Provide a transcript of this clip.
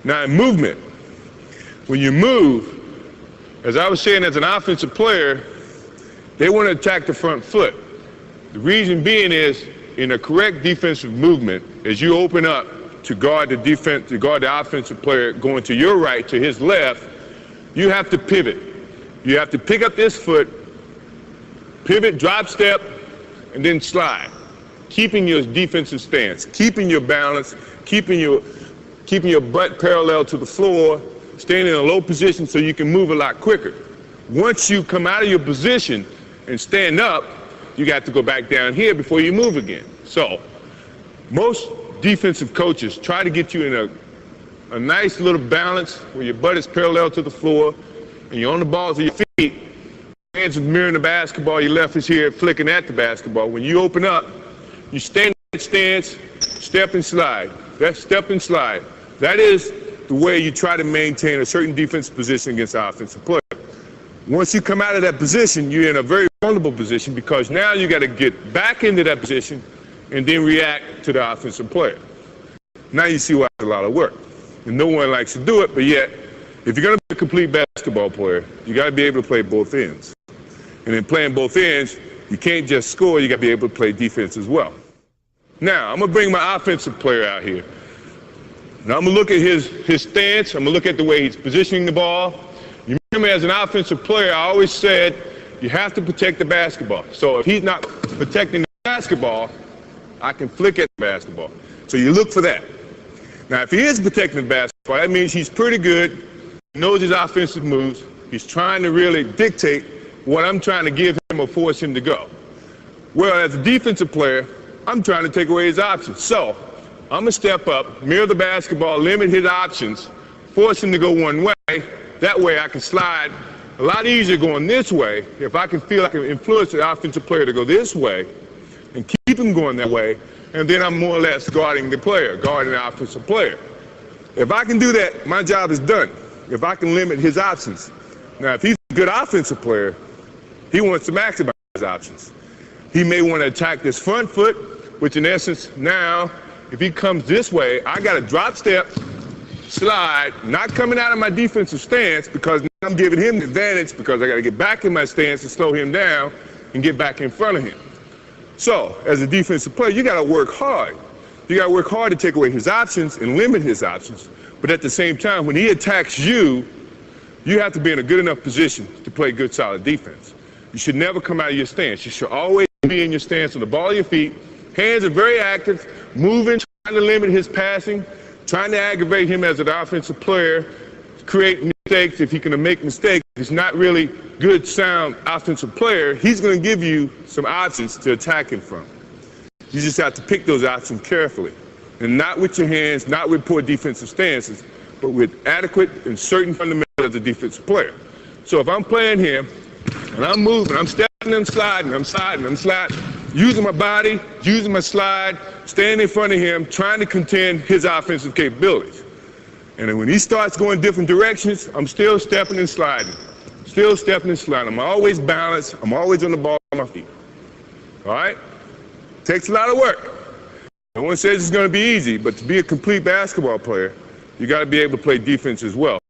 Now in movement, when you move, as I was saying, as an offensive player, they want to attack the front foot. The reason being is, in a correct defensive movement, as you open up to guard the defense, to guard the offensive player going to your right, to his left, you have to pivot. You have to pick up this foot, pivot, drop step, and then slide. Keeping your defensive stance, keeping your balance, keeping your butt parallel to the floor, staying in a low position so you can move a lot quicker. Once you come out of your position and stand up, you got to go back down here before you move again. So most defensive coaches try to get you in a nice little balance where your butt is parallel to the floor and you're on the balls of your feet. Your hands are mirroring the basketball, your left is here flicking at the basketball. When you open up, you stand in that stance, step and slide. That's step and slide. That is the way you try to maintain a certain defensive position against an offensive player. Once you come out of that position, you're in a very vulnerable position because now you got to get back into that position and then react to the offensive player. Now you see why it's a lot of work. And no one likes to do it, but yet, if you're going to be a complete basketball player, you got to be able to play both ends. And in playing both ends, you can't just score, you got to be able to play defense as well. Now, I'm going to bring my offensive player out here. Now, I'm going to look at his stance. I'm going to look at the way he's positioning the ball. You remember, as an offensive player, I always said you have to protect the basketball. So if he's not protecting the basketball, I can flick at the basketball. So you look for that. Now, if he is protecting the basketball, that means he's pretty good, knows his offensive moves. He's trying to really dictate what I'm trying to give him or force him to go. Well, as a defensive player, I'm trying to take away his options. So I'm going to step up, mirror the basketball, limit his options, force him to go one way. That way I can slide a lot easier going this way if I can feel I can influence the offensive player to go this way and keep him going that way, and then I'm more or less guarding the player, guarding the offensive player. If I can do that, my job is done. If I can limit his options. Now, if he's a good offensive player, he wants to maximize his options. He may want to attack this front foot, which in essence now, if he comes this way, I got to drop step, slide, not coming out of my defensive stance because now I'm giving him the advantage because I got to get back in my stance and slow him down and get back in front of him. So, as a defensive player, you got to work hard. You got to work hard to take away his options and limit his options. But at the same time, when he attacks you, you have to be in a good enough position to play good, solid defense. You should never come out of your stance. You should always be in your stance on the ball of your feet. Hands are very active, moving, trying to limit his passing, trying to aggravate him as an offensive player, create mistakes. If he can make mistakes, he's not really good, sound offensive player. He's going to give you some options to attack him from. You just have to pick those options carefully. And not with your hands, not with poor defensive stances, but with adequate and certain fundamentals as a defensive player. So if I'm playing him, and I'm moving, I'm stepping and sliding, I'm sliding, using my body, using my slide, standing in front of him, trying to contend his offensive capabilities. And then when he starts going different directions, I'm still stepping and sliding. Still stepping and sliding. I'm always balanced. I'm always on the ball on my feet. All right? Takes a lot of work. No one says it's going to be easy, but to be a complete basketball player, you got to be able to play defense as well.